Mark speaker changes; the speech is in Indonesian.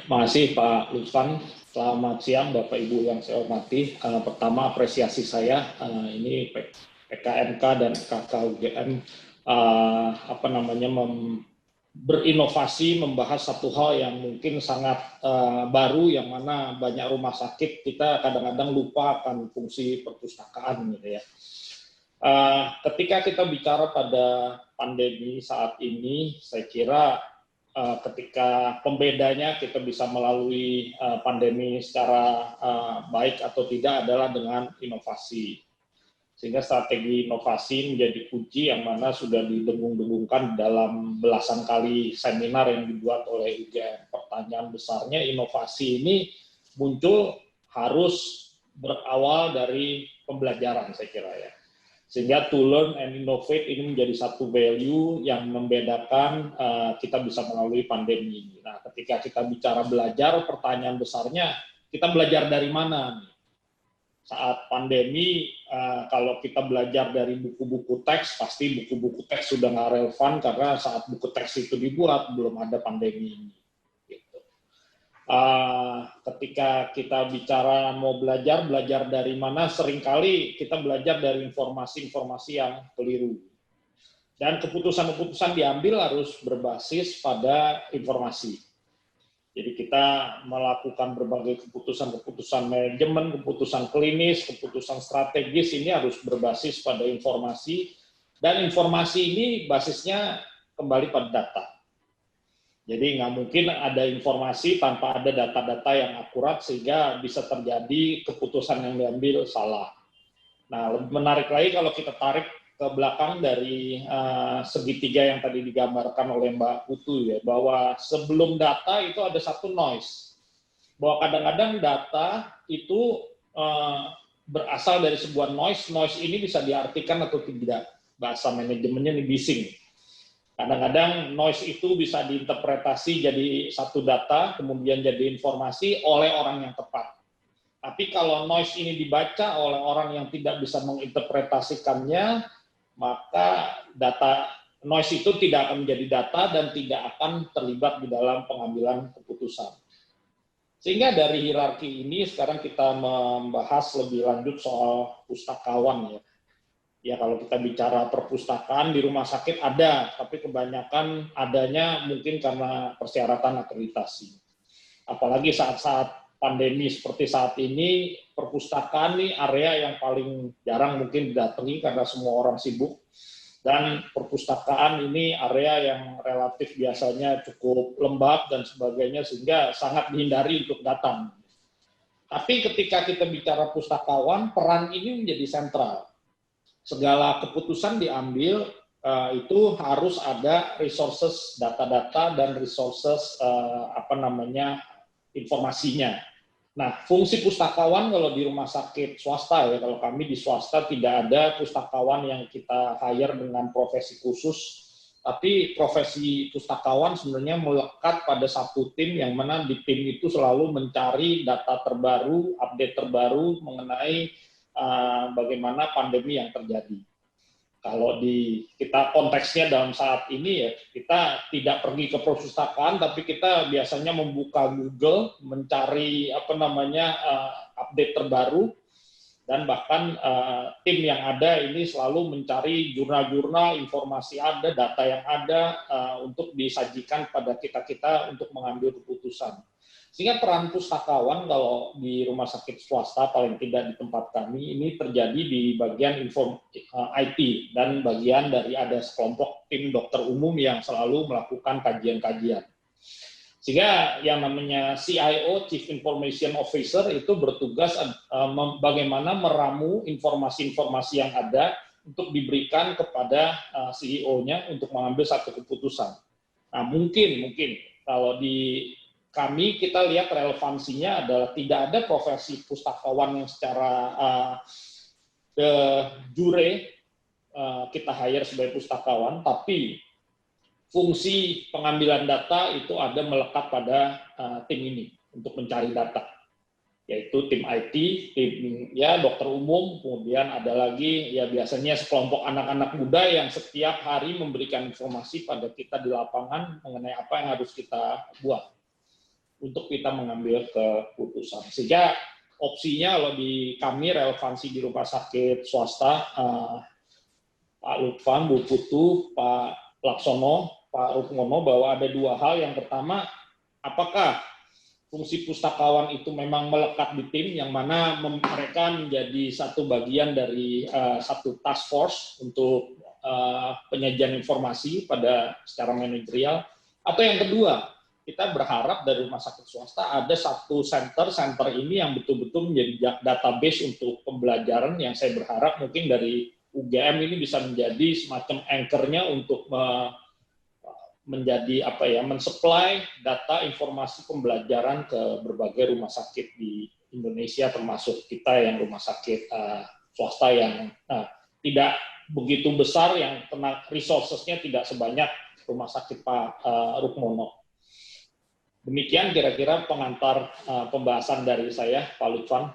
Speaker 1: Makasih Pak Lutfan. Selamat siang Bapak Ibu yang saya hormati. Pertama apresiasi saya ini PKMK dan KKUGM berinovasi membahas satu hal yang mungkin sangat baru, yang mana banyak rumah sakit kita kadang-kadang lupa akan fungsi perpustakaan gitu ya. Ketika kita bicara pada pandemi saat ini, saya kira ketika pembedanya kita bisa melalui pandemi secara baik atau tidak adalah dengan inovasi. Sehingga strategi inovasi menjadi kunci yang mana sudah didengung-dengungkan dalam belasan kali seminar yang dibuat oleh UGM. Pertanyaan besarnya, inovasi ini muncul harus berawal dari pembelajaran, saya kira ya. Sehingga to learn and innovate ini menjadi satu value yang membedakan kita bisa melalui pandemi ini. Nah, ketika kita bicara belajar, pertanyaan besarnya, kita belajar dari mana? Saat pandemi, kalau kita belajar dari buku-buku teks, pasti buku-buku teks sudah nggak relevan karena saat buku teks itu dibuat, belum ada pandemi ini. Ketika kita bicara mau belajar dari mana, seringkali kita belajar dari informasi-informasi yang keliru. Dan keputusan-keputusan diambil harus berbasis pada informasi. Jadi kita melakukan berbagai keputusan-keputusan manajemen, keputusan klinis, keputusan strategis ini harus berbasis pada informasi. Dan informasi ini basisnya kembali pada data. Jadi nggak mungkin ada informasi tanpa ada data-data yang akurat sehingga bisa terjadi keputusan yang diambil salah. Nah, lebih menarik lagi kalau kita tarik ke belakang dari segitiga yang tadi digambarkan oleh Mbak Putu ya, bahwa sebelum data itu ada satu noise. Bahwa kadang-kadang data itu berasal dari sebuah noise. Noise ini bisa diartikan atau tidak. Bahasa manajemennya ini bising. Kadang-kadang noise itu bisa diinterpretasi jadi satu data, kemudian jadi informasi oleh orang yang tepat. Tapi kalau noise ini dibaca oleh orang yang tidak bisa menginterpretasikannya, maka data noise itu tidak akan menjadi data dan tidak akan terlibat di dalam pengambilan keputusan. Sehingga dari hierarki ini sekarang kita membahas lebih lanjut soal pustakawan ya. Ya kalau kita bicara perpustakaan di rumah sakit ada, tapi kebanyakan adanya mungkin karena persyaratan akreditasi. Apalagi saat-saat pandemi seperti saat ini, perpustakaan ini area yang paling jarang mungkin didatangi karena semua orang sibuk. Dan perpustakaan ini area yang relatif biasanya cukup lembab dan sebagainya, sehingga sangat dihindari untuk datang. Tapi ketika kita bicara pustakawan, peran ini menjadi sentral. Segala keputusan diambil itu harus ada resources data-data dan resources informasinya. Nah, fungsi pustakawan kalau di rumah sakit swasta ya, kalau kami di swasta tidak ada pustakawan yang kita hire dengan profesi khusus, tapi profesi pustakawan sebenarnya melekat pada satu tim yang mana di tim itu selalu mencari data terbaru, update terbaru mengenai bagaimana pandemi yang terjadi. Kalau kita konteksnya dalam saat ini ya, kita tidak pergi ke perpustakaan, tapi kita biasanya membuka Google, mencari update terbaru, dan bahkan tim yang ada ini selalu mencari jurnal-jurnal, informasi ada, data yang ada untuk disajikan pada kita untuk mengambil keputusan. Sehingga peran pustakawan kalau di rumah sakit swasta, paling tidak di tempat kami, ini terjadi di bagian IT dan bagian dari ada sekelompok tim dokter umum yang selalu melakukan kajian-kajian. Sehingga yang namanya CIO, Chief Information Officer, itu bertugas bagaimana meramu informasi-informasi yang ada untuk diberikan kepada CEO-nya untuk mengambil satu keputusan. Nah, mungkin kalau di kami kita lihat relevansinya adalah tidak ada profesi pustakawan yang secara jure kita hire sebagai pustakawan, tapi fungsi pengambilan data itu ada melekat pada tim ini untuk mencari data, yaitu tim IT, tim ya dokter umum, kemudian ada lagi ya biasanya sekelompok anak-anak muda yang setiap hari memberikan informasi pada kita di lapangan mengenai apa yang harus kita buat. untuk kita mengambil keputusan. Sehingga opsinya kalau di kami relevansi di rumah sakit swasta, Pak Lutfan, Bu Putu, Pak Laksono, Pak Rukmono, bahwa ada dua hal. Yang pertama, apakah fungsi pustakawan itu memang melekat di tim, yang mana mereka menjadi satu bagian dari satu task force untuk penyajian informasi pada secara manajerial, atau yang kedua, kita berharap dari rumah sakit swasta ada satu center ini yang betul-betul menjadi database untuk pembelajaran, yang saya berharap mungkin dari UGM ini bisa menjadi semacam anchor-nya untuk menjadi mensuplai data informasi pembelajaran ke berbagai rumah sakit di Indonesia, termasuk kita yang rumah sakit swasta yang tidak begitu besar, yang resources-nya tidak sebanyak rumah sakit Pak Rukmono. Demikian kira-kira pengantar pembahasan dari saya, Pak Lutfan.